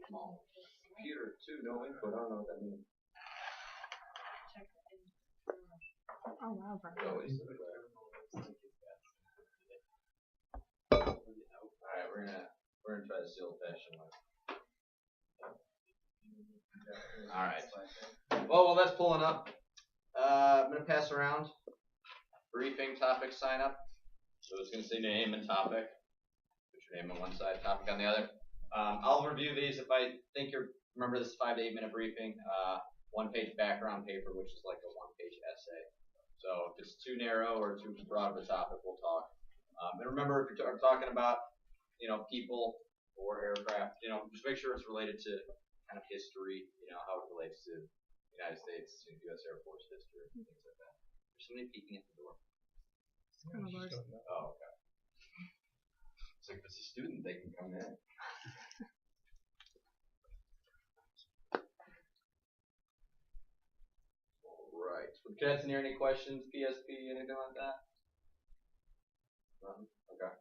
Computer 2, no input. I don't know what that means. Oh wow, bro. Alright, we're gonna try this the old-fashioned way. Alright. Well, while that's pulling up, I'm gonna pass around briefing topic sign up. So it's gonna say name and topic. Put your name on one side, topic on the other. I'll review these if I think you remember this 5 to 8 minute briefing. 1-page background paper, which is like a 1-page essay. So if it's too narrow or too broad of a topic, we'll talk. And remember, if you're talking about, people or aircraft, just make sure it's related to kind of history, how it relates to the United States, U.S. Air Force history, things like that. There's somebody peeking at the door. Oh, okay. So if it's a student, they can come in. Right. With cadets in here, any questions? PSP, anything like that? Okay.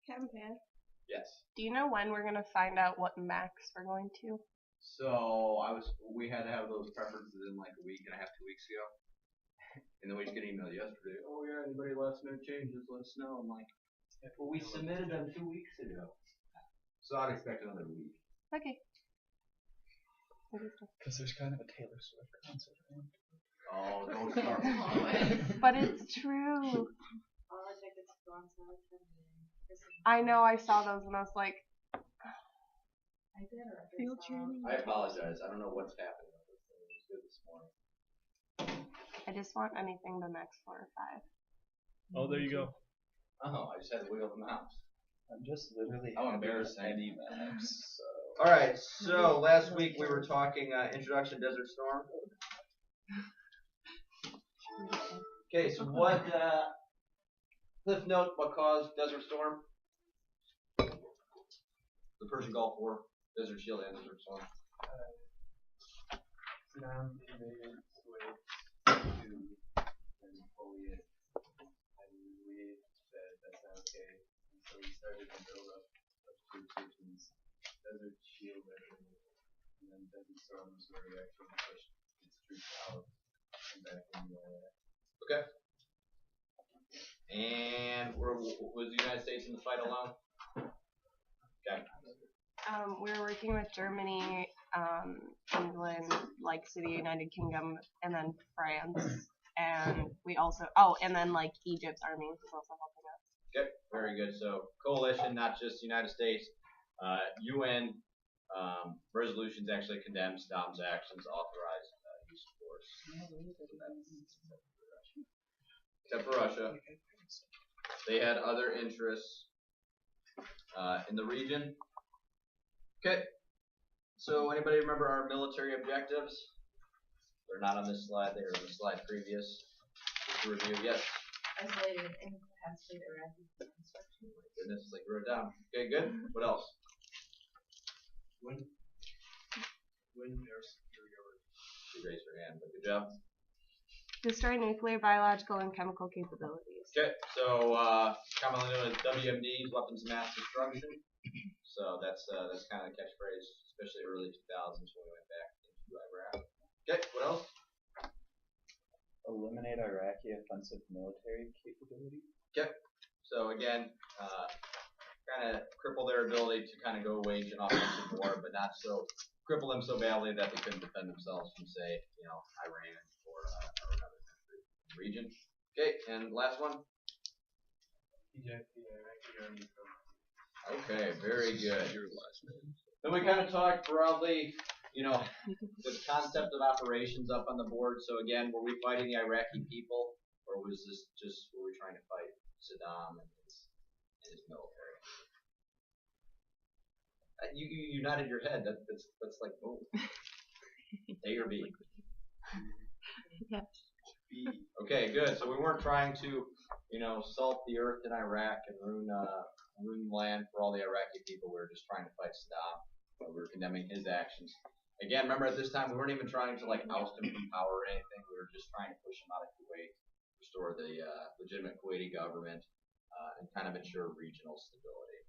Captain Paeth, Yes. do you know when we're gonna find out what max we're going to? So we had to have those preferences in like a week and a half, 2 weeks ago. And then we just get an email yesterday. Oh yeah, anybody last minute changes, let us know. I'm like, well, we submitted them 2 weeks ago. So I'd expect another week. Okay. Because there's kind of a Taylor Swift concert. Oh, don't start. But it's true. I know, I saw those and I was like, field training. I apologize. I don't know what's happening with this thing. It was good this morning. I just want anything the max 4 or 5. Oh, there you go. Oh, I just had to wiggle the mouse. I'm just literally How embarrassing. Any maps. Alright, so last week we were talking Introduction to Desert Storm. Okay, so what, cliff note, what caused Desert Storm? The Persian Gulf War, Desert Shield and Desert Storm. Saddam invaded Kuwait to Napoleon, and we said that's not okay. And so we started to build up troop stations, Desert Shield, and then Desert Storm was where we actually pushed its troops out and back in the Okay. And was the United States in the fight alone? Okay. We were working with Germany, England, like City United Kingdom, and then France, and we also, and then like Egypt's army was also helping us. Okay, very good. So coalition, not just the United States. UN resolutions actually condemn Saddam's actions, authorize use of force. Except for Russia. They had other interests in the region. Okay, so anybody remember our military objectives? They're not on this slide, they were on the slide previous. Just to review, yes? Isolated and incapacitated Iraqi construction. My goodness, like wrote it down. Okay, good. What else? When air superiority. She raised her hand, but good job. Destroy nuclear, biological, and chemical capabilities. Okay, so commonly known as WMDs, weapons of mass destruction. So that's kind of the catchphrase, especially early 2000s when we went back into Iraq. Okay, what else? Eliminate Iraqi offensive military capability. Okay, so again, kind of cripple their ability to kind of go wage an offensive war, but not so cripple them so badly that they couldn't defend themselves from, say, Iran or another country region. Okay, and last one. Eject the Iraqi army from. Okay, very good. Then we kind of talked broadly, the concept of operations up on the board. So again, were we fighting the Iraqi people, or was this just were we trying to fight Saddam and his military? You nodded your head. That's like boom. A or B? Yes. B. Okay, good. So we weren't trying to, salt the earth in Iraq and ruin land for all the Iraqi people. We were just trying to fight Saddam. We were condemning his actions. Again, remember at this time we weren't even trying to oust him from power or anything. We were just trying to push him out of Kuwait, restore the legitimate Kuwaiti government, and kind of ensure regional stability.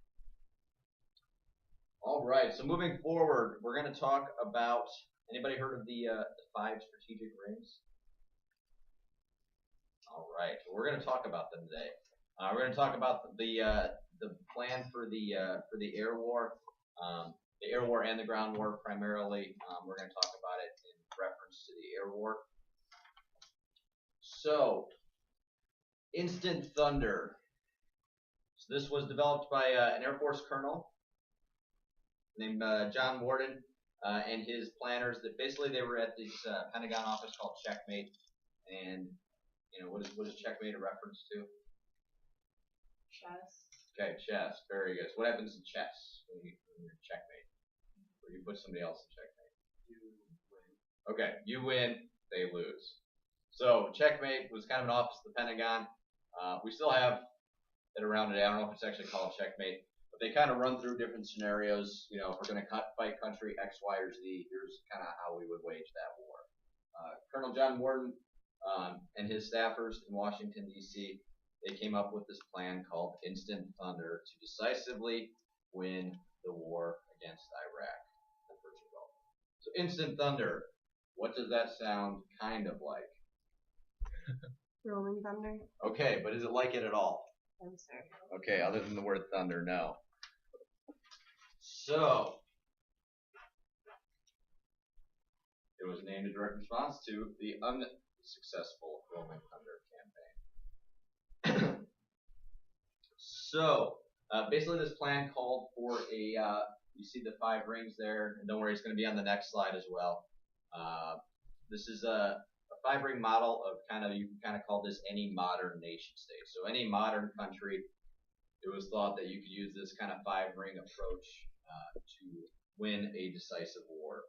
All right. So moving forward, we're going to talk about. Anybody heard of the 5 strategic rings? All right. So we're going to talk about them today. We're going to talk about the plan for the air war, the air war and the ground war primarily. We're going to talk about it in reference to the air war. So, Instant Thunder. So this was developed by an Air Force colonel named John Warden and his planners. That basically they were at this Pentagon office called Checkmate, and what is Checkmate a reference to? Chess. Okay, chess. Very good. So what happens in chess when you're checkmate? Where you put somebody else in checkmate? You win. Okay, you win, they lose. So checkmate was kind of an office of the Pentagon. We still have it around today. I don't know if it's actually called checkmate, but they kind of run through different scenarios. If we're going to fight country X, Y, or Z, here's kind of how we would wage that war. Colonel John Warden and his staffers in Washington, D.C., they came up with this plan called Instant Thunder to decisively win the war against Iraq, the Persian Gulf. So Instant Thunder, what does that sound kind of like? Rolling Thunder. Okay, but is it like it at all? I'm sorry. Okay, other than the word thunder, no. So, it was named a direct response to the unsuccessful Rolling Thunder campaign. So, basically this plan called for you see the 5 rings there, and don't worry, it's going to be on the next slide as well. This is a 5-ring model of you can kind of call this any modern nation state. So any modern country, it was thought that you could use this kind of 5-ring approach to win a decisive war.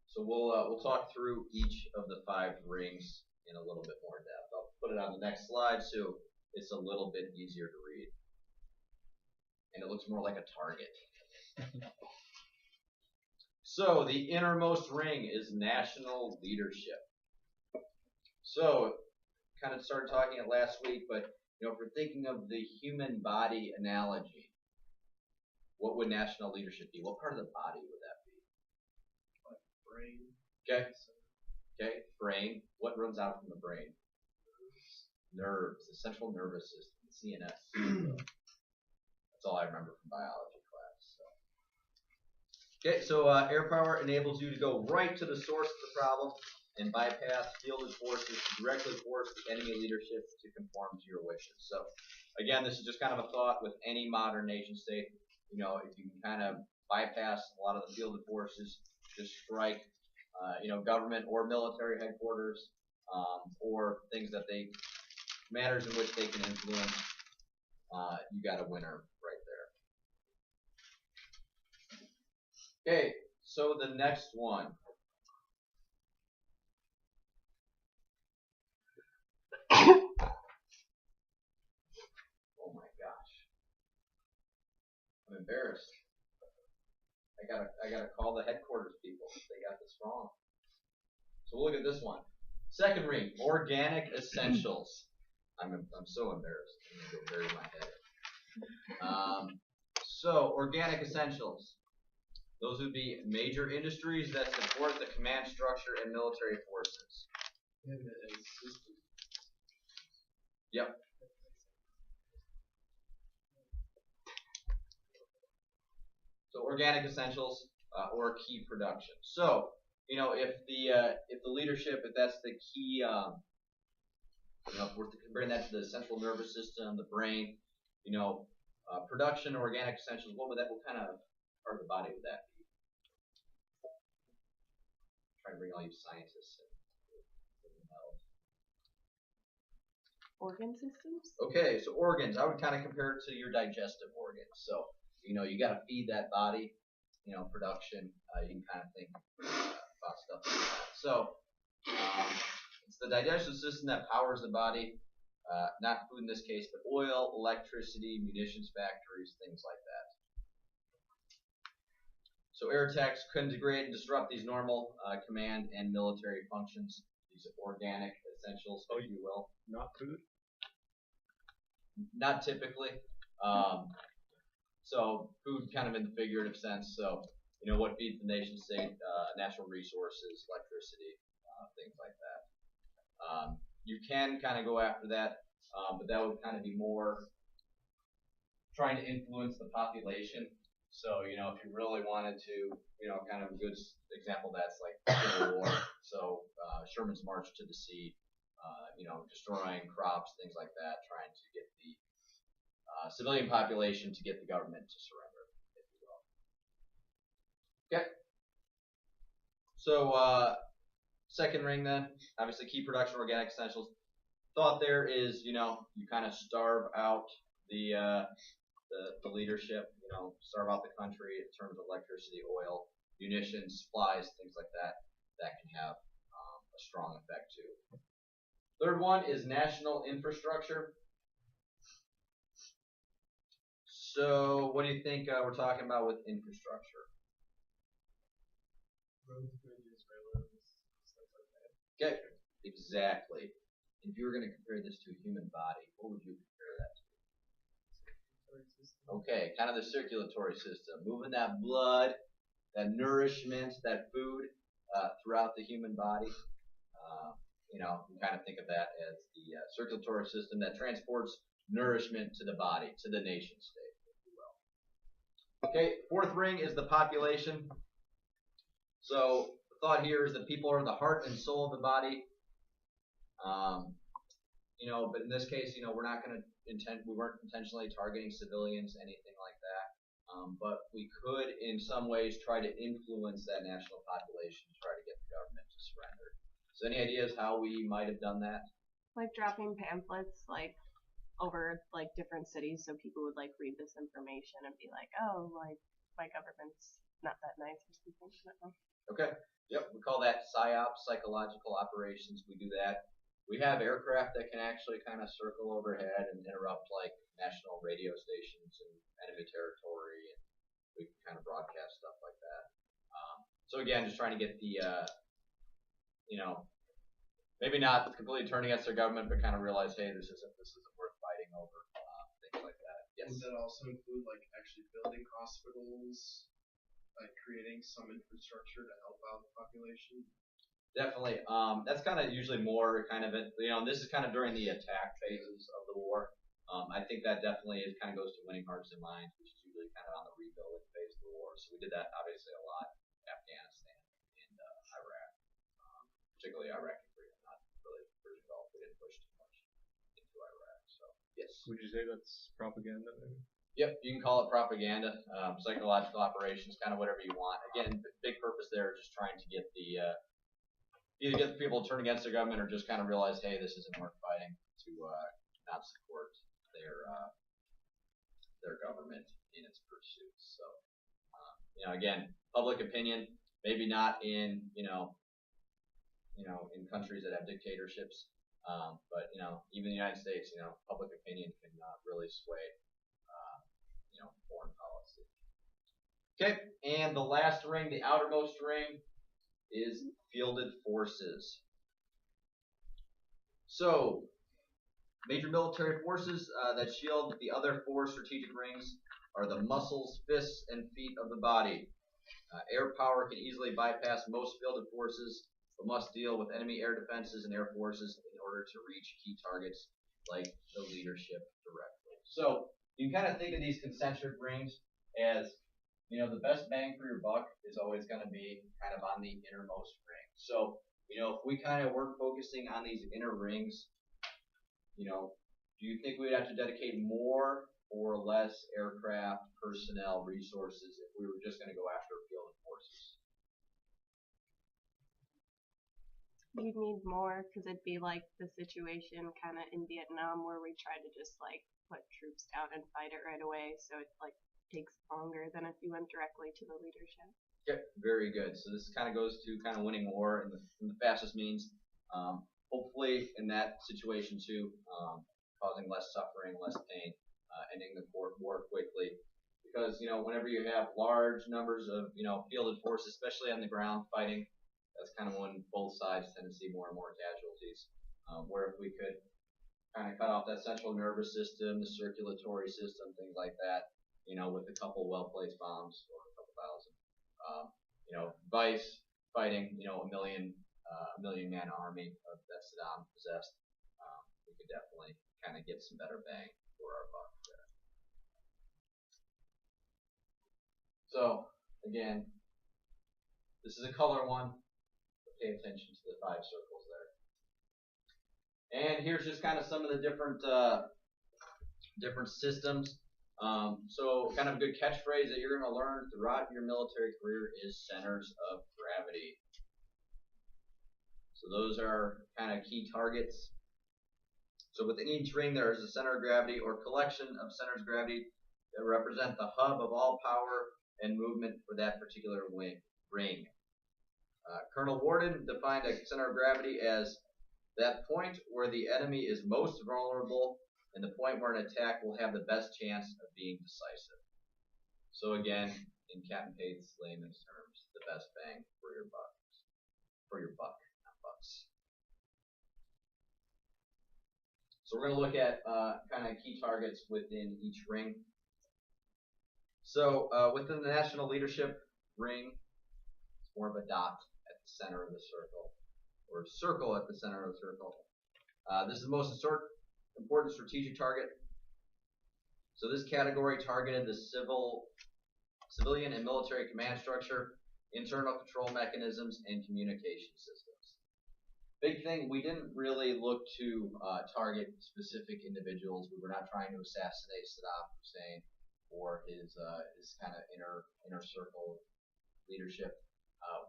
So we'll talk through each of the 5 rings in a little bit more depth. I'll put it on the next slide so it's a little bit easier to read. And it looks more like a target. So the innermost ring is national leadership. So kind of started talking it last week, but if we're thinking of the human body analogy, what would national leadership be? What part of the body would that be? Like brain. Okay. Okay. Brain. What runs out from the brain? Nerves. The central nervous system. The CNS. That's all I remember from biology class. Okay, so air power enables you to go right to the source of the problem and bypass fielded forces to directly force the enemy leadership to conform to your wishes. So, again, this is just kind of a thought with any modern nation state. If you can kind of bypass a lot of the fielded forces, just strike, government or military headquarters, or things that matters in which they can influence, you got a winner right there. Okay, so the next one. Oh my gosh. I'm embarrassed. I gotta call the headquarters people if they got this wrong. So we'll look at this one. Second ring, organic essentials. I'm so embarrassed. I'm gonna go bury my head. So organic essentials. Those would be major industries that support the command structure and military forces. Yep. So organic essentials or key production. So if the leadership, if that's the key, if we're comparing that to the central nervous system, the brain, production organic essentials. What kind of part of the body would that be? Try to bring all you scientists in. Organ systems? Okay, so organs. I would kind of compare it to your digestive organs. So, you got to feed that body, production. You can kind of think about stuff like that. So, it's the digestive system that powers the body. Not food in this case, but oil, electricity, munitions factories, things like that. So air attacks can degrade and disrupt these normal command and military functions, these organic essentials, if you will. Not food? Not typically. So food kind of in the figurative sense. So, what feeds the nation state, natural resources, electricity, things like that. You can kind of go after that, but that would kind of be more trying to influence the population. So, if you really wanted to, kind of a good example of that's like Civil War. So, Sherman's March to the Sea, destroying crops, things like that, trying to get the civilian population to get the government to surrender, if you will. Okay. So, second ring then, obviously key production organic essentials. Thought there is, you kind of starve out the leadership, starve out the country in terms of electricity, oil, munitions, supplies, things like that. That can have a strong effect too. Third one is national infrastructure. So what do you think we're talking about with infrastructure? Roads, bridges, railroads, stuff like that. Okay, exactly. If you were going to compare this to a human body, what would you compare that to? Okay, kind of the circulatory system, moving that blood, that nourishment, that food throughout the human body. You kind of think of that as the circulatory system that transports nourishment to the body, to the nation state, if you will. Okay, fourth ring is the population. So the thought here is that people are the heart and soul of the body. But in this case, we're not going to we weren't intentionally targeting civilians, anything like that. But we could, in some ways, try to influence that national population to try to get the government to surrender. So any ideas how we might have done that? Like dropping pamphlets, like over like different cities, so people would like read this information and be like, oh, like my government's not that nice or something. Okay. Yep. We call that PSYOP, psychological operations. We do that. We have aircraft that can actually kind of circle overhead and interrupt like national radio stations in enemy territory, and we can kind of broadcast stuff like that. So again, just trying to get the, maybe not completely turn against their government, but kind of realize, hey, this isn't worth fighting over, things like that. Yes. Would that also include like actually building hospitals, like creating some infrastructure to help out the population? Definitely. That's kind of usually more kind of it. This is kind of during the attack phases of the war. I think that definitely kind of goes to winning hearts and minds, which is usually kind of on the rebuilding phase of the war. So we did that obviously a lot in Afghanistan and Iraq, particularly Iraq and Korea. Not really Persian Gulf. We didn't push too much into Iraq. So yes. Would you say that's propaganda? Maybe? Yep, you can call it propaganda, psychological operations, kind of whatever you want. Again, the big purpose there is just trying to get the either get the people to turn against their government or just kind of realize, hey, this isn't worth fighting, to not support their government in its pursuits. So, again, public opinion, maybe not in in countries that have dictatorships, but even the United States, public opinion can really sway foreign policy. Okay, and the last ring, the outermost ring, is fielded forces. So, major military forces that shield the other four strategic rings are the muscles, fists, and feet of the body. Air power can easily bypass most fielded forces, but must deal with enemy air defenses and air forces in order to reach key targets like the leadership directly. So, you can kind of think of these concentric rings as the best bang for your buck is always going to be kind of on the innermost ring. So, if we kind of weren't focusing on these inner rings, do you think we'd have to dedicate more or less aircraft, personnel, resources if we were just going to go after fielded forces? You'd need more because it'd be like the situation kind of in Vietnam where we tried to just like put troops down and fight it right away. So it like takes longer than if you went directly to the leadership. Yep, very good. So this kind of goes to kind of winning war in the fastest means. Hopefully in that situation too, causing less suffering, less pain, ending the war quickly. Because whenever you have large numbers of fielded forces, especially on the ground fighting, that's kind of when both sides tend to see more and more casualties. Where if we could kind of cut off that central nervous system, the circulatory system, things like that, with a couple well-placed bombs or a couple thousand. Vice fighting, a million man army that Saddam possessed. We could definitely kind of get some better bang for our buck there. So again, this is a color one. Pay attention to the 5 circles there. And here's just kind of some of the different systems. So kind of a good catchphrase that you're going to learn throughout your military career is centers of gravity. So those are kind of key targets. So within each ring there is a center of gravity or collection of centers of gravity that represent the hub of all power and movement for that particular ring. Colonel Worden defined a center of gravity as that point where the enemy is most vulnerable and the point where an attack will have the best chance of being decisive. So again, in Captain Paeth's layman's terms, the best bang for your buck. Not bucks. So we're going to look at kind of key targets within each ring. So within the National Leadership Ring, it's more of a dot at the center of the circle, or a circle at the center of the circle. This is the most important strategic target. So this category targeted the civilian and military command structure, internal control mechanisms, and communication systems. Big thing, we didn't really look to target specific individuals. We were not trying to assassinate Saddam Hussein or his kind of inner circle leadership.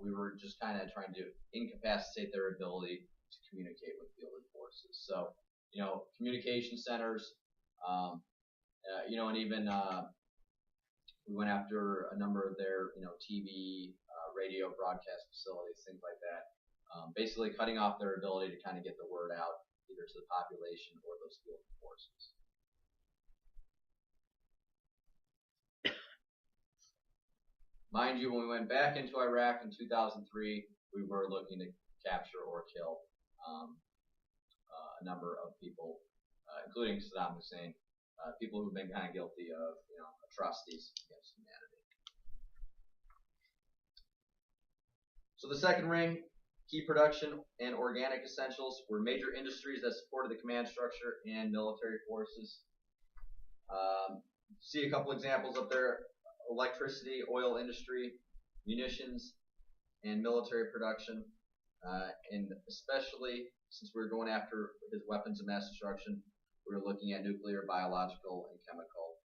We were just kind of trying to incapacitate their ability to communicate with fielded forces. So, communication centers, and even we went after a number of their, TV, radio broadcast facilities, things like that. Basically cutting off their ability to kind of get the word out either to the population or those fielded forces. Mind you, when we went back into Iraq in 2003, we were looking to capture or kill a number of people, including Saddam Hussein, people who've been kind of guilty of, atrocities against humanity. So the second ring, key production and organic essentials, were major industries that supported the command structure and military forces. See a couple examples up there. Electricity, oil industry, munitions, and military production, and especially since we were going after his weapons of mass destruction, we were looking at nuclear, biological, and chemical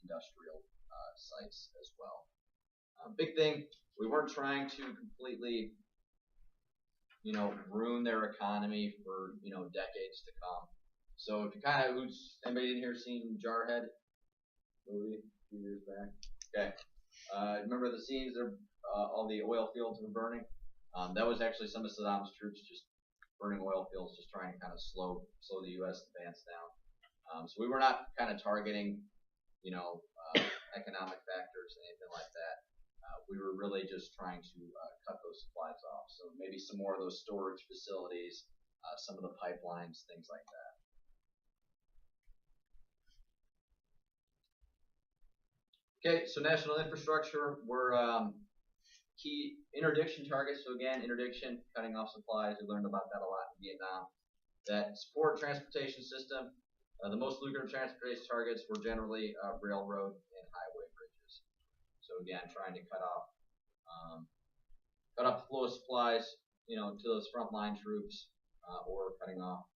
industrial sites as well. Big thing, we weren't trying to completely, ruin their economy for, decades to come. So if you kind of, anybody in here seen Jarhead movie a few years back? Okay. Remember the scenes? All the oil fields were burning. That was actually some of Saddam's troops just burning oil fields, just trying to kind of slow the U.S. advance down. So we were not kind of targeting, economic factors, anything like that. We were really just trying to cut those supplies off. So maybe some more of those storage facilities, some of the pipelines, things like that. Okay, so national infrastructure were key interdiction targets. So again, interdiction, cutting off supplies. We learned about that a lot in Vietnam. That support transportation system. The most lucrative transportation targets were generally railroad and highway bridges. So again, trying to cut off the flow of supplies, to those frontline troops, or cutting off,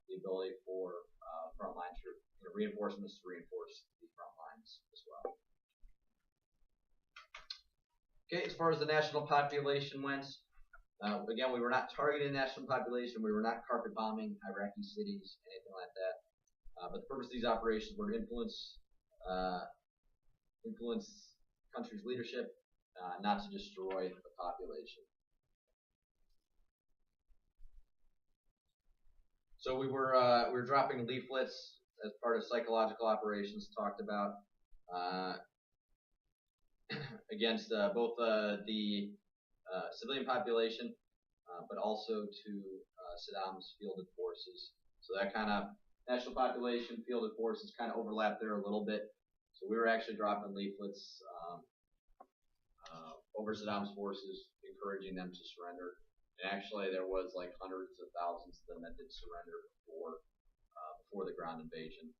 the ability for frontline troop reinforcements to reinforce the front lines as well. Okay, as far as the national population went, again, we were not targeting the national population. We were not carpet bombing Iraqi cities, anything like that. But the purpose of these operations were to influence country's leadership, not to destroy the population. So we were dropping leaflets as part of psychological operations talked about. Against both the civilian population, but also to Saddam's fielded forces. So that kind of national population, fielded forces kind of overlap there a little bit. So we were actually dropping leaflets over Saddam's forces, encouraging them to surrender. And actually, there was like hundreds of thousands of them that did surrender before the ground invasion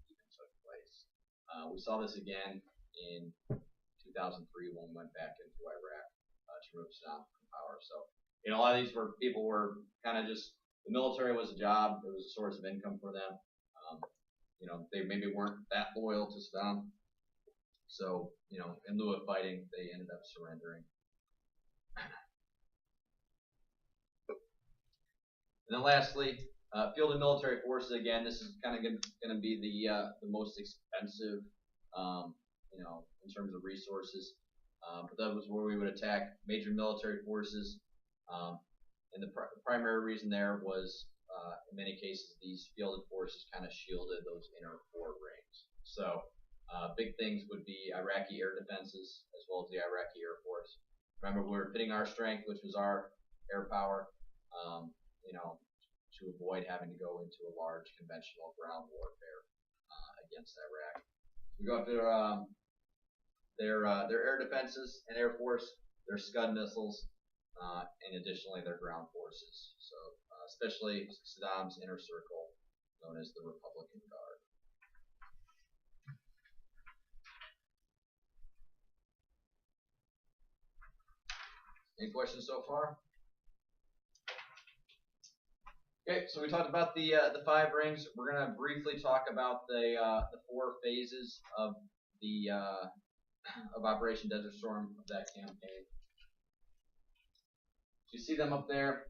even took place. We saw this again in 2003 when we went back into Iraq to remove Saddam from power. So, a lot of these people were kind of just, the military was a job, it was a source of income for them. They maybe weren't that loyal to Saddam. So, in lieu of fighting, they ended up surrendering. And then lastly, field and military forces. Again, this is kind of going to be the most expensive, in terms of resources. But that was where we would attack major military forces. And the primary reason there was, in many cases, these fielded forces kind of shielded those inner forward rings. So big things would be Iraqi air defenses as well as the Iraqi Air Force. Remember, we were pitting our strength, which was our air power, to avoid having to go into a large conventional ground warfare against Iraq. We go after their air defenses and air force, their Scud missiles, and additionally their ground forces. So especially Saddam's inner circle, known as the Republican Guard. Any questions so far? Okay, so we talked about the 5 rings. We're gonna briefly talk about the 4 phases of the of Operation Desert Storm of that campaign. So you see them up there.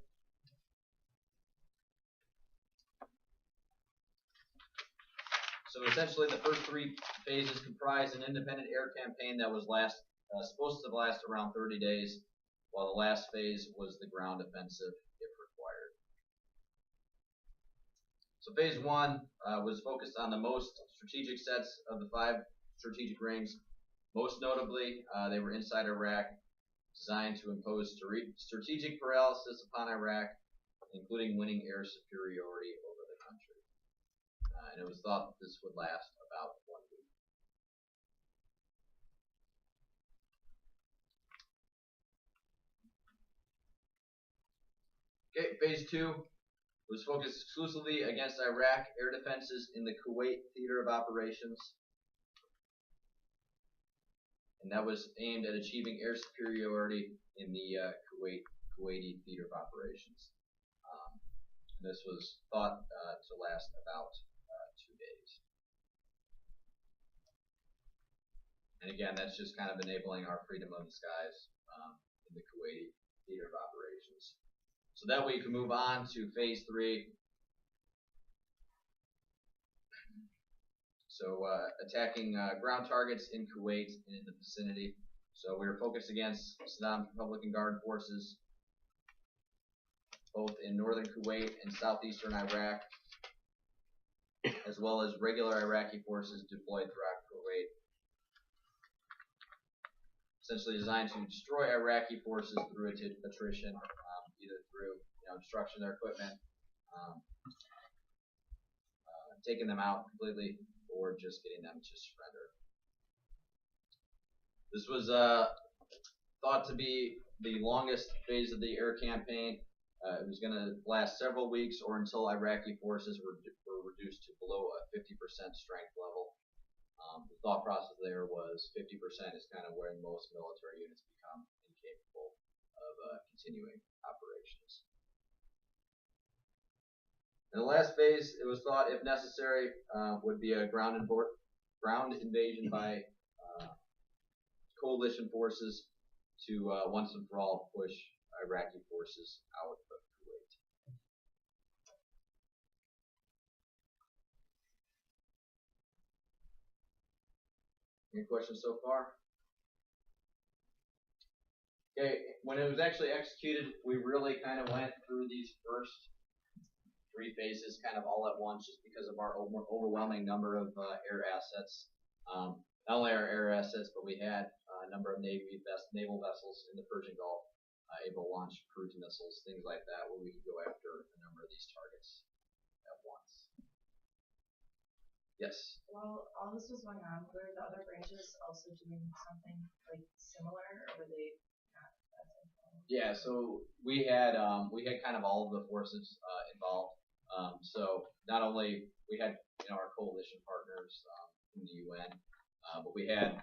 So essentially, the first 3 phases comprised an independent air campaign that was supposed to last around 30 days, while the last phase was the ground offensive if required. So phase 1 was focused on the most strategic sets of the 5 strategic rings. Most notably, they were inside Iraq, designed to impose strategic paralysis upon Iraq, including winning air superiority over the country. And it was thought that this would last about 1 week. Okay, phase 2 was focused exclusively against Iraq air defenses in the Kuwait theater of operations. And that was aimed at achieving air superiority in the Kuwaiti theater of operations. And this was thought to last about 2 days. And again, that's just kind of enabling our freedom of the skies in the Kuwaiti theater of operations. So that way you can move on to phase 3. So attacking ground targets in Kuwait and in the vicinity. So we were focused against Saddam's Republican Guard forces, both in northern Kuwait and southeastern Iraq, as well as regular Iraqi forces deployed throughout Kuwait. Essentially designed to destroy Iraqi forces through attrition, either through destruction of their equipment, taking them out completely, or just getting them to surrender. This was thought to be the longest phase of the air campaign. It was going to last several weeks or until Iraqi forces were reduced to below a 50% strength level. The thought process there was 50% is kind of where most military units become incapable of continuing operations. In the last phase, it was thought, if necessary, would be a ground invasion by coalition forces to once and for all push Iraqi forces out of Kuwait. Any questions so far? Okay, when it was actually executed, we really kind of went through these first 3 phases kind of all at once, just because of our overwhelming number of air assets. Not only our air assets, but we had a number of naval vessels in the Persian Gulf able to launch cruise missiles, things like that, where we could go after a number of these targets at once. Yes. While all this was going on, were the other branches also doing something like similar, or were they not as involved? Yeah, so we had kind of all of the forces involved. So not only we had our coalition partners from the UN, but we had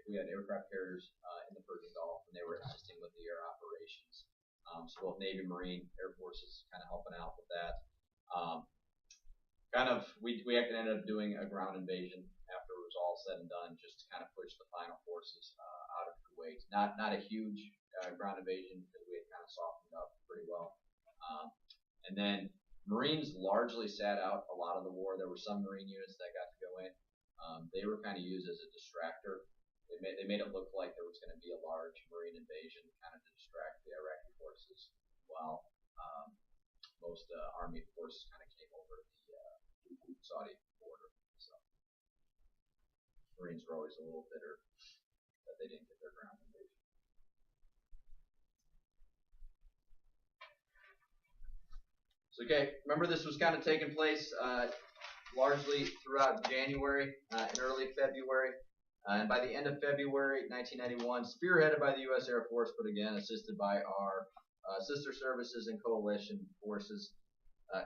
we had aircraft carriers in the Persian Gulf, and they were assisting with the air operations. So both Navy, Marine, Air Forces kind of helping out with that. We actually ended up doing a ground invasion after it was all said and done, just to kind of push the final forces out of Kuwait. Not a huge ground invasion because we had kind of softened up pretty well. And then Marines largely sat out a lot of the war. There were some Marine units that got to go in. They were kind of used as a distractor. They made it look like there was going to be a large Marine invasion, kind of to distract the Iraqi forces, while most Army forces kind of came over the Saudi border. So Marines were always a little bitter that they didn't get their ground invasion. So okay, remember this was kind of taking place largely throughout January and early February. And by the end of February 1991, spearheaded by the U.S. Air Force, but again assisted by our sister services and coalition forces,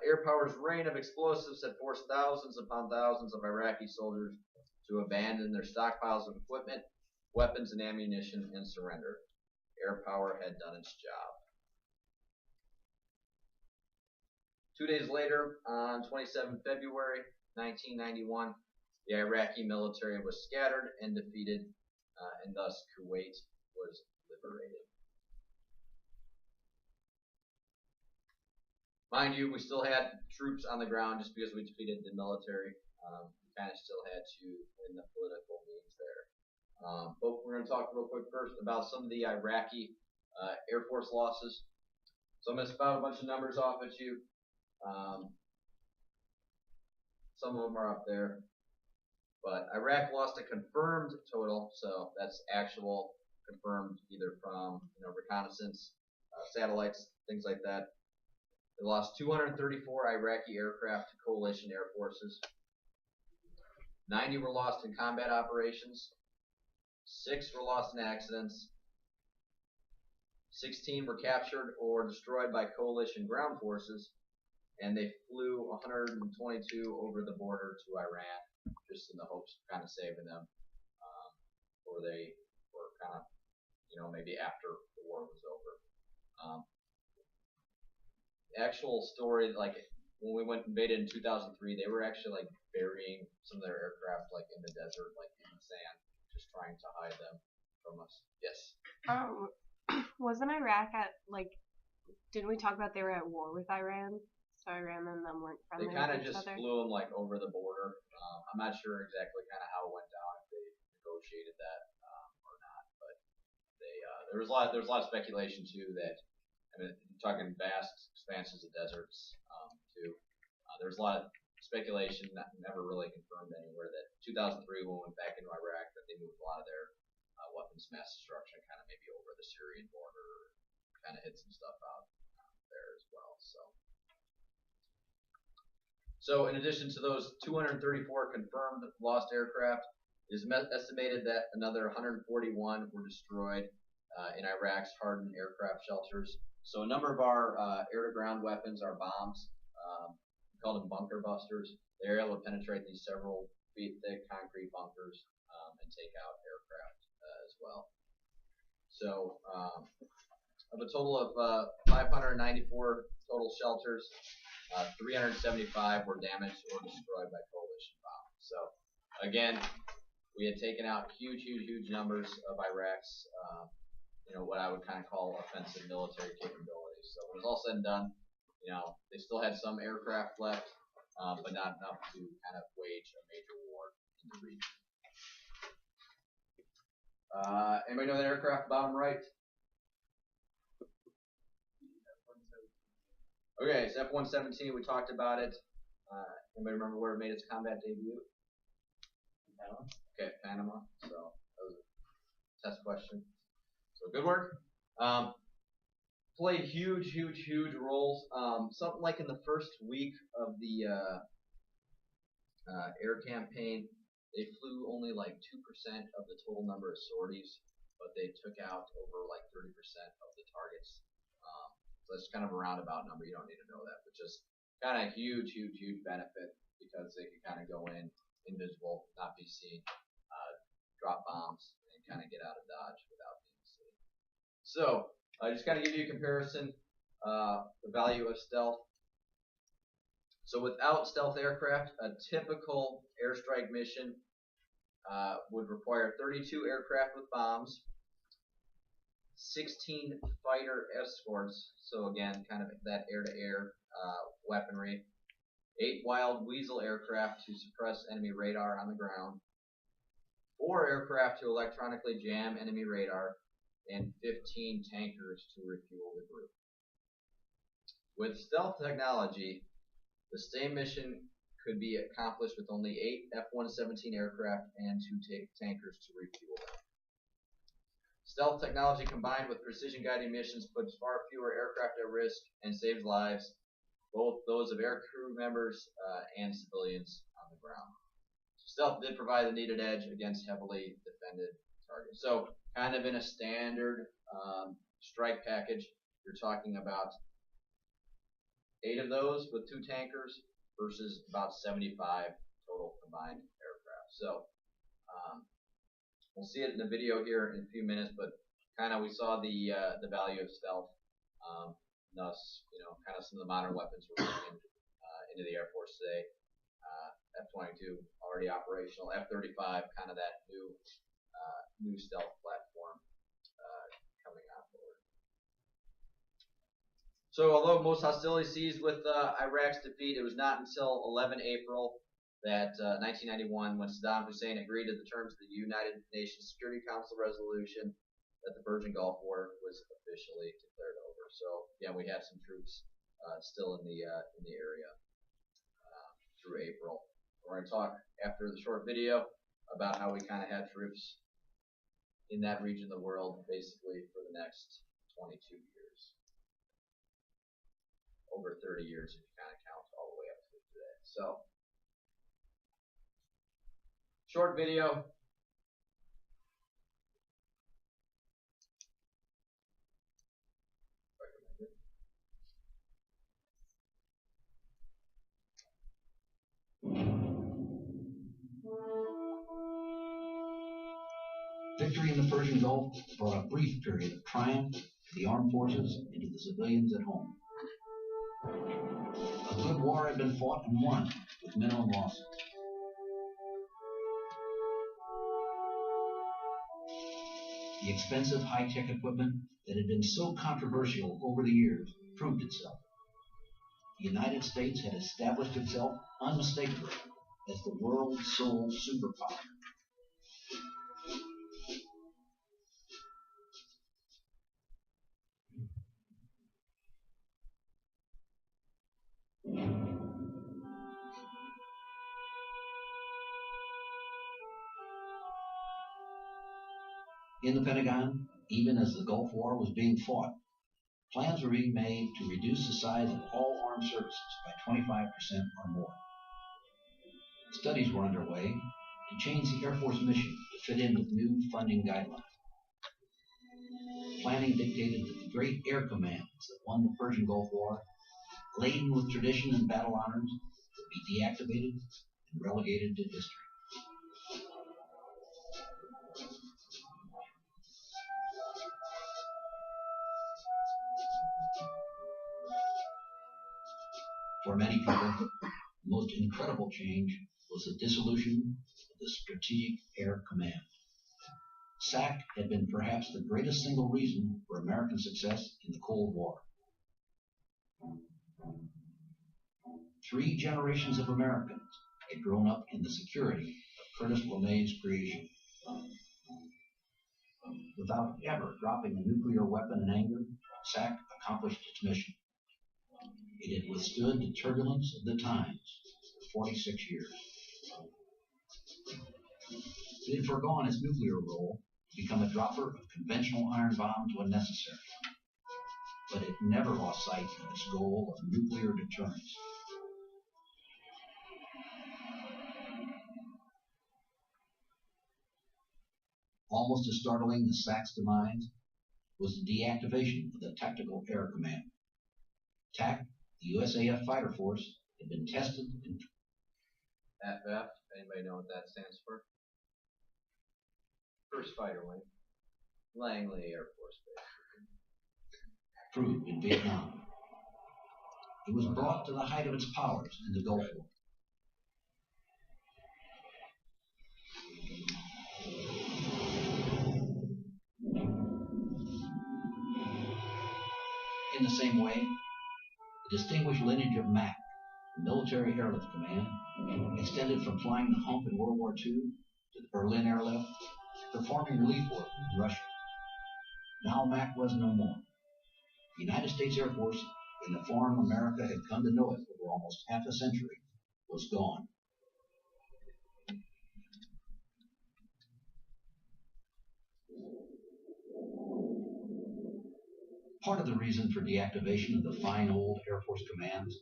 Air Power's rain of explosives had forced thousands upon thousands of Iraqi soldiers to abandon their stockpiles of equipment, weapons, and ammunition and surrender. Air Power had done its job. 2 days later, on 27 February 1991, the Iraqi military was scattered and defeated, and thus Kuwait was liberated. Mind you, we still had troops on the ground just because we defeated the military. We kind of still had to win the political means there. But we're going to talk real quick first about some of the Iraqi Air Force losses. So I'm going to spout a bunch of numbers off at you. Some of them are up there. But Iraq lost a confirmed total, so that's actual confirmed either from reconnaissance, satellites, things like that. They lost 234 Iraqi aircraft to coalition air forces. 90 were lost in combat operations. 6 were lost in accidents. 16 were captured or destroyed by coalition ground forces. And they flew 122 over the border to Iran, just in the hopes of kind of saving them, or they were kind of, maybe after the war was over. The actual story, like when we invaded in 2003, they were actually like burying some of their aircraft like in the desert, like in the sand, just trying to hide them from us. Yes. Wasn't Iraq at didn't we talk about they were at war with Iran? So Iran and them weren't friendly They kind of with each just other? flew them like over the border. I'm not sure exactly kind of how it went down, if they negotiated that or not, but there was a lot of speculation too that, you're talking vast expanses of deserts too. There's a lot of speculation, never really confirmed anywhere, that 2003 when we went back into Iraq, that they moved a lot of their weapons mass destruction kind of maybe over the Syrian border, kind of hit some stuff out there as well. So in addition to those 234 confirmed lost aircraft, it is estimated that another 141 were destroyed in Iraq's hardened aircraft shelters. So a number of our air-to-ground weapons are bombs. We call them bunker busters. They're able to penetrate these several feet thick concrete bunkers and take out aircraft as well. So of a total of 594 total shelters, 375 were damaged or destroyed by coalition bombs. So again, we had taken out huge numbers of Iraq's, what I would kind of call offensive military capabilities. So when it was all said and done, they still had some aircraft left, but not enough to kind of wage a major war in the region. Anybody know that aircraft bottom right? Okay, it's F-117. We talked about it. Anybody remember where it made its combat debut? Panama. Okay, Panama. So that was a test question. So good work. Played huge roles. Something like in the first week of the Air campaign, they flew only like 2% of the total number of sorties, but they took out over like 30% of the targets. So that's kind of a roundabout number. You don't need to know that, but just kind of huge benefit because they could kind of go in invisible, not be seen, drop bombs, and kind of get out of dodge without being seen. So just kind of give you a comparison, the value of stealth. So without stealth aircraft, a typical airstrike mission would require 32 aircraft with bombs, 16 fighter escorts, so again, kind of that air-to-air weaponry, 8 Wild Weasel aircraft to suppress enemy radar on the ground, 4 aircraft to electronically jam enemy radar, and 15 tankers to refuel the group. With stealth technology, the same mission could be accomplished with only 8 F-117 aircraft and 2 tankers to refuel them. Stealth technology combined with precision guiding missions puts far fewer aircraft at risk and saves lives, both those of air crew members and civilians on the ground. Stealth did provide the needed edge against heavily defended targets. So kind of in a standard strike package, you're talking about 8 of those with 2 tankers versus about 75 total combined aircraft. So we'll see it in the video here in a few minutes, but kind of we saw the value of stealth. Thus, kind of some of the modern weapons we're bringing into the Air Force today. F-22 already operational. F-35 kind of that new stealth platform coming on board. So although most hostility ceased with Iraq's defeat, it was not until 11 April that 1991 when Saddam Hussein agreed to the terms of the United Nations Security Council resolution that the Persian Gulf War was officially declared over. So yeah, we had some troops still in the area through April. We're going to talk after the short video about how we kind of had troops in that region of the world basically for the next 22 years. Over 30 years if you kind of count all the way up to today. So, short video. Victory in the Persian Gulf brought a brief period of triumph to the armed forces and to the civilians at home. A good war had been fought and won with minimum losses. The expensive high-tech equipment that had been so controversial over the years proved itself. The United States had established itself unmistakably as the world's sole superpower. In the Pentagon, even as the Gulf War was being fought, plans were being made to reduce the size of all armed services by 25% or more. Studies were underway to change the Air Force mission to fit in with new funding guidelines. Planning dictated that the great air commands that won the Persian Gulf War, laden with tradition and battle honors, would be deactivated and relegated to history. For many people, the most incredible change was the dissolution of the Strategic Air Command. SAC had been perhaps the greatest single reason for American success in the Cold War. 3 generations of Americans had grown up in the security of Curtis LeMay's creation. Without ever dropping a nuclear weapon in anger, SAC accomplished its mission. It had withstood the turbulence of the times for 46 years. It had forgone its nuclear role to become a dropper of conventional iron bombs when necessary. But it never lost sight of its goal of nuclear deterrence. almost as startling as SAC's demise, was the deactivation of the Tactical Air Command. TAC, the USAF fighter force, had been tested and FF, anybody know what that stands for? First Fighter Wing. Langley Air Force Base. proved in Vietnam. It was brought to the height of its powers in the Gulf War. In the same way, the distinguished lineage of MAC, the Military Airlift Command, extended from flying the hump in World War II to the Berlin airlift, performing relief work in Russia. Now MAC was no more. The United States Air Force, in the form America had come to know it over almost half a century, was gone. Part of the reason for deactivation of the fine old Air Force commands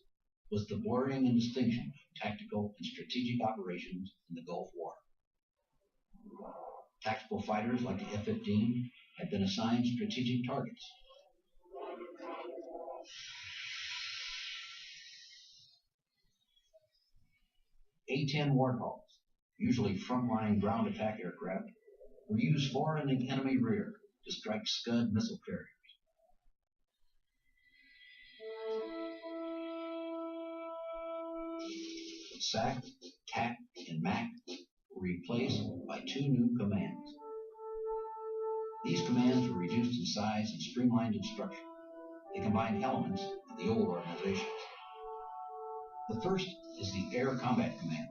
was the blurring and distinction of tactical and strategic operations in the Gulf War. Tactical fighters like the F-15 had been assigned strategic targets. A-10 Warthogs, usually frontline ground attack aircraft, were used far in the enemy rear to strike Scud missile carriers. SAC, TAC, and MAC were replaced by two new commands. These commands were reduced in size and streamlined in structure. They combined elements of the old organizations. The first is the Air Combat Command.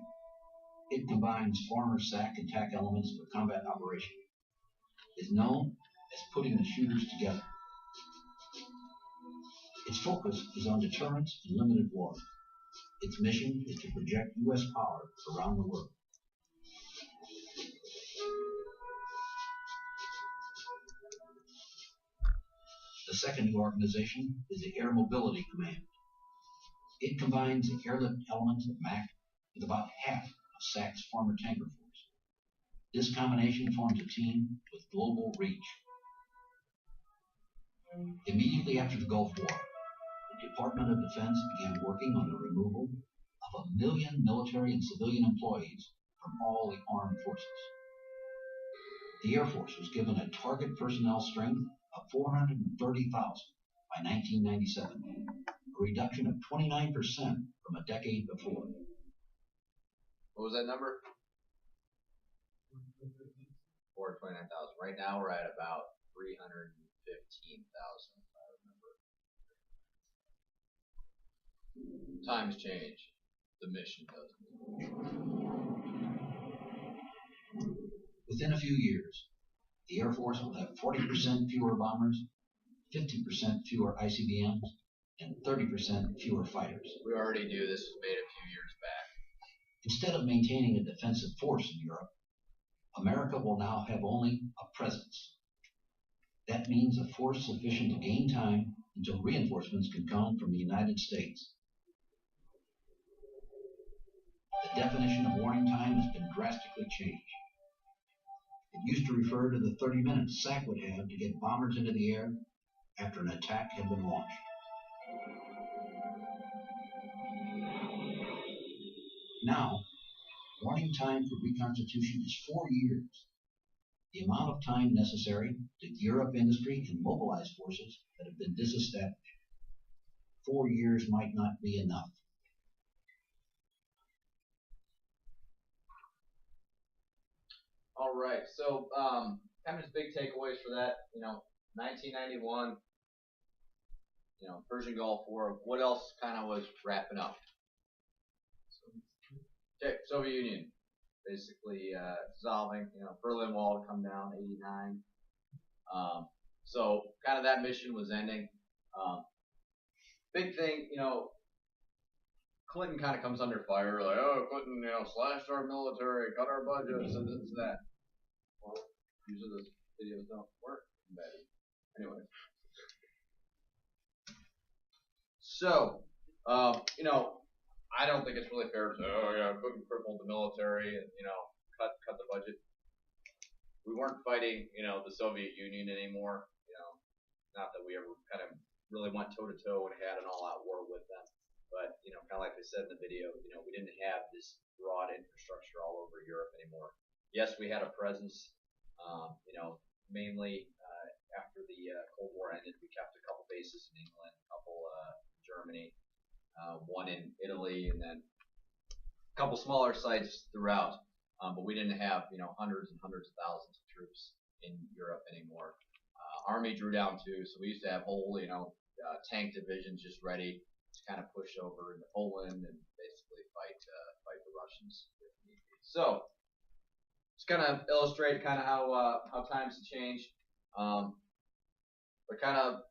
It combines former SAC and TAC elements for combat operation. It's known as putting the shooters together. Its focus is on deterrence and limited war. Its mission is to project U.S. power around the world. The second new organization is the Air Mobility Command. It combines the airlift elements of MAC with about half of SAC's former tanker force. This combination forms a team with global reach. Immediately after the Gulf War, the Department of Defense began working on the removal of 1 million military and civilian employees from all the armed forces. The Air Force was given a target personnel strength of 430,000 by 1997, a reduction of 29% from a decade before. What was that number? 429,000. Right now we're at about 315,000, if I remember. Times change. The mission doesn't. Within a few years, the Air Force will have 40% fewer bombers, 50% fewer ICBMs, and 30% fewer fighters. We already knew this was made a few years back. Instead of maintaining a defensive force in Europe, America will now have only a presence. That means a force sufficient to gain time until reinforcements can come from the United States. The definition of warning time has been drastically changed. It used to refer to the 30 minutes SAC would have to get bombers into the air after an attack had been launched. Now, warning time for reconstitution is 4 years. The amount of time necessary to gear up industry and mobilize forces that have been disestablished. 4 years might not be enough. All right, so kind of just big takeaways for that. 1991. Persian Gulf War. What else kind of was wrapping up? Okay, Soviet Union basically dissolving. Berlin Wall come down, 89. So kind of that mission was ending. Big thing, Clinton kind of comes under fire, like, oh, Clinton, slashed our military, cut our budgets, and this and that. Well, usually those videos don't work. Anyway. So, I don't think it's really fair to say, oh yeah, Clinton crippled the military and, cut the budget. we weren't fighting, the Soviet Union anymore. Not that we ever kind of really went toe to toe and had an all-out war with them, but kind of like I said in the video, we didn't have this broad infrastructure all over Europe anymore. Yes, we had a presence, mainly after the Cold War ended. We kept a couple bases in England, a couple in Germany, one in Italy, and then a couple smaller sites throughout. But we didn't have, hundreds and hundreds of thousands of troops in Europe anymore. Army drew down too, so we used to have whole, tank divisions just ready to kind of push over into Poland and basically fight the Russians if need be. So, just kind of illustrate kind of how times have changed. But kind of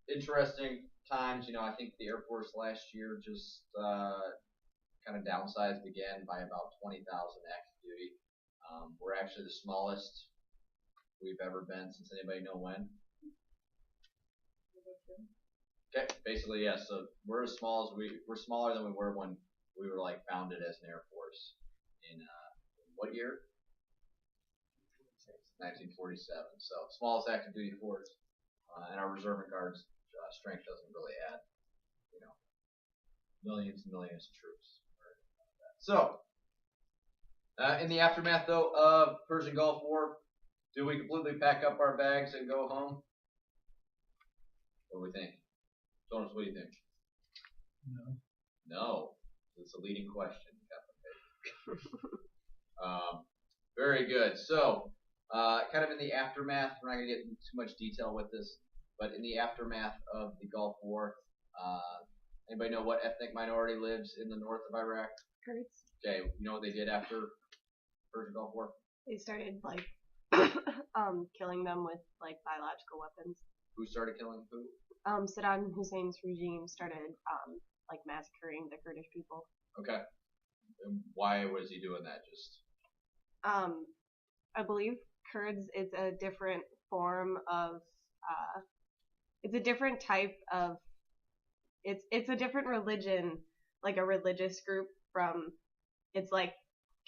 interesting times. I think the Air Force last year just kind of downsized again by about 20,000 active duty. We're actually the smallest we've ever been since anybody know when. Okay, basically, yeah. So we're as small as we're smaller than we were when we were like founded as an Air Force in what year? 1947. So smallest active duty force, and our reserve and guards strength doesn't really add, millions and millions of troops. So, in the aftermath though of Persian Gulf War, do we completely pack up our bags and go home? What do we think? Jonas, what do you think? No. No. It's a leading question, Captain. Very good. So, kind of in the aftermath, we're not going to get into too much detail with this, but in the aftermath of the Gulf War, anybody know what ethnic minority lives in the north of Iraq? Kurds. Okay, you know what they did after Persian Gulf War? They started like killing them with like biological weapons. Who started killing who? Saddam Hussein's regime started like massacring the Kurdish people. Okay. And why was he doing that? Just I believe Kurds is a different form of it's a different type of it's a different religion, like a religious group from it's like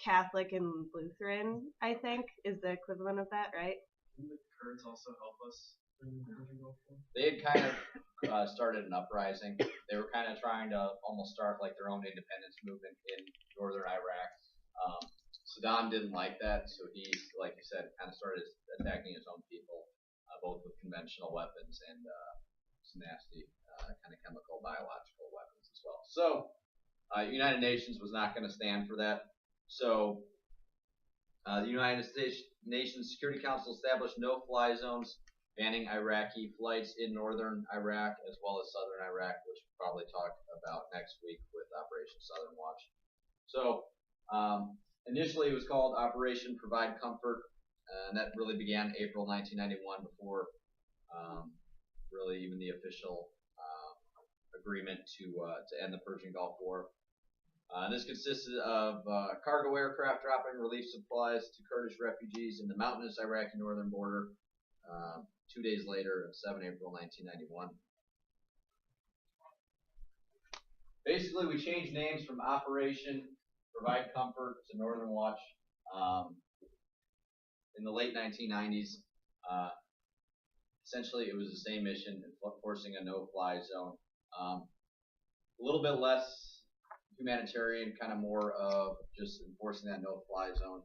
Catholic and Lutheran, I think, is the equivalent of that, right? Didn't the Kurds also help us during the Persian Gulf War? they had kind of started an uprising. They were kind of trying to almost start like their own independence movement in northern Iraq. Saddam didn't like that, so he, like you said, kind of started attacking his own people, both with conventional weapons and some nasty kind of chemical, biological weapons as well. So, United Nations was not going to stand for that. So, the United Nations Security Council established no-fly zones, banning Iraqi flights in northern Iraq as well as southern Iraq, which we'll probably talk about next week with Operation Southern Watch. So, initially it was called Operation Provide Comfort, and that really began April 1991 before really even the official agreement to end the Persian Gulf War. This consisted of cargo aircraft dropping relief supplies to Kurdish refugees in the mountainous Iraqi northern border 2 days later, 7 April 1991. Basically, we changed names from Operation Provide Comfort to Northern Watch in the late 1990s. Essentially, it was the same mission, enforcing a no-fly zone. A little bit less humanitarian, kind of more of just enforcing that no-fly zone.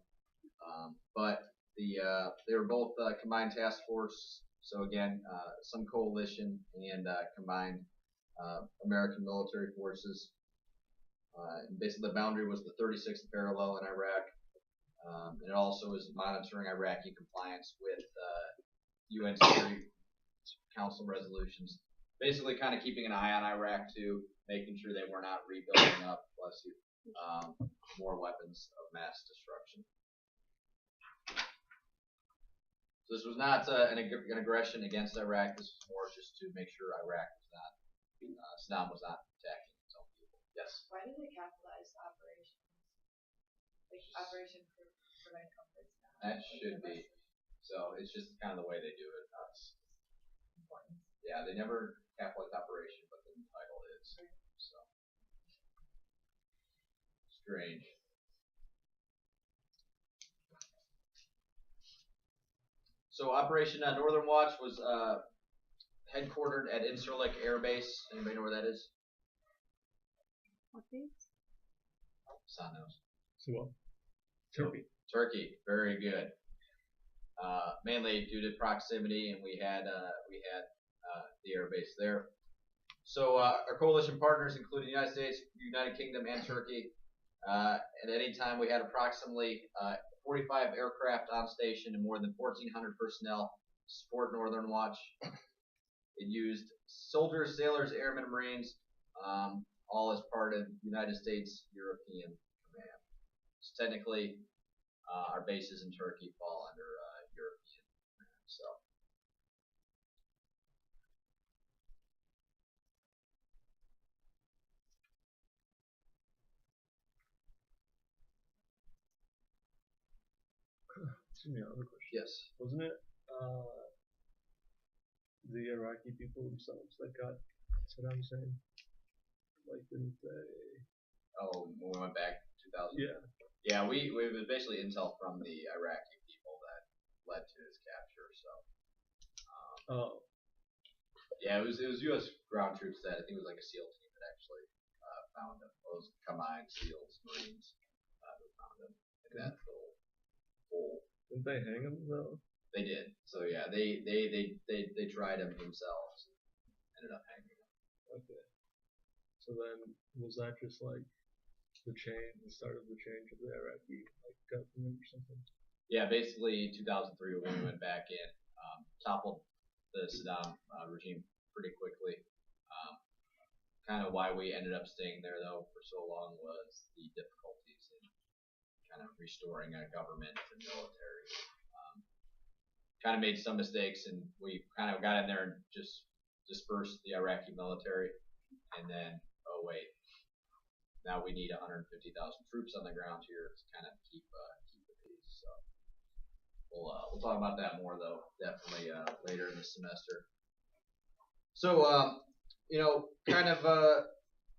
But they were both combined task force. So again, some coalition and combined American military forces. And basically, the boundary was the 36th parallel in Iraq. And it also is monitoring Iraqi compliance with UN Security Council resolutions. Basically, kind of keeping an eye on Iraq too, making sure they were not rebuilding up, more weapons of mass destruction. So this was not an aggression against Iraq. This was more just to make sure Iraq was not, Saddam was not attacking its own people. Yes. Why did they capitalize operations? Like Operation Provide Comfort. That should be. So it's just kind of the way they do it. Yeah, they never capitalize operation, but the title is. So strange. So Operation Northern Watch was headquartered at Incirlik Air Base. Anybody know where that is? What base? Son knows. So what? Turkey. Turkey, very good. Mainly due to proximity, and we had the air base there. So our coalition partners included the United States, United Kingdom, and Turkey. At any time, we had approximately 45 aircraft on station and more than 1,400 personnel to support Northern Watch. It used soldiers, sailors, airmen, and Marines, all as part of United States European Command. So technically, our bases in Turkey fall under European Command. So. Excuse me, another question. Yes. Wasn't it the Iraqi people themselves that got Saddam Hussein? Like, didn't they? Oh, when we went back 2000. Yeah. Yeah, we it was basically intel from the Iraqi people that led to his capture. So. Oh. Yeah, it was U.S. ground troops that I think it was like a SEAL team that actually found them. Those combined SEALs, Marines, who found them in that little hole. Didn't they hang him though? They did. So yeah, they tried him themselves. Ended up hanging him. Okay. So then, was that just like the start of the change of the Iraqi government or something? Yeah, basically 2003 when we went back in, toppled the Saddam regime pretty quickly. Kind of why we ended up staying there though for so long was the difficulties in kind of restoring a government and military. Kind of made some mistakes, and we kind of got in there and just dispersed the Iraqi military, and then oh wait, now we need 150,000 troops on the ground here to kind of keep the peace. So we'll talk about that more though, definitely later in the semester. So kind of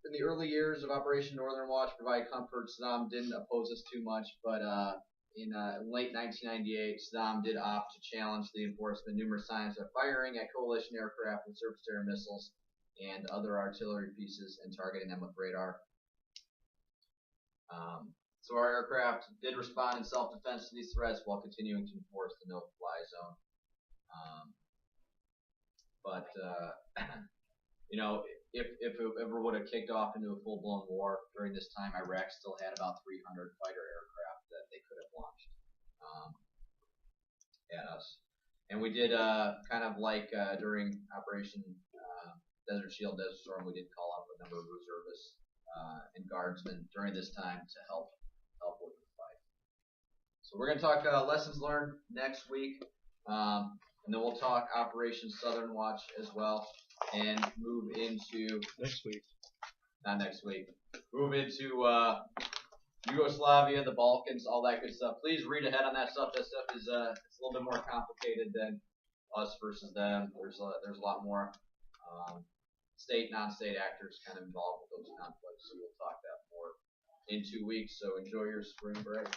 in the early years of Operation Northern Watch, provide comfort. Saddam didn't oppose us too much, but in late 1998, Saddam did opt to challenge the enforcement. Numerous times of firing at coalition aircraft with surface-to-air missiles and other artillery pieces and targeting them with radar. So our aircraft did respond in self-defense to these threats while continuing to enforce the no-fly zone. But if it ever would have kicked off into a full-blown war during this time, Iraq still had about 300 fighter aircraft that they could have launched at us. And we did kind of like during Operation Desert Shield, Desert Storm, we did call up a number of reservists and guardsmen during this time to help with the fight. So we're going to talk lessons learned next week, and then we'll talk Operation Southern Watch as well, and move into Next week. Not next week. Move into Yugoslavia, the Balkans, all that good stuff. Please read ahead on that stuff. That stuff is it's a little bit more complicated than us versus them. There's a lot more state, non-state actors kind of involved with those conflicts. So we'll talk that more in 2 weeks. So enjoy your spring break.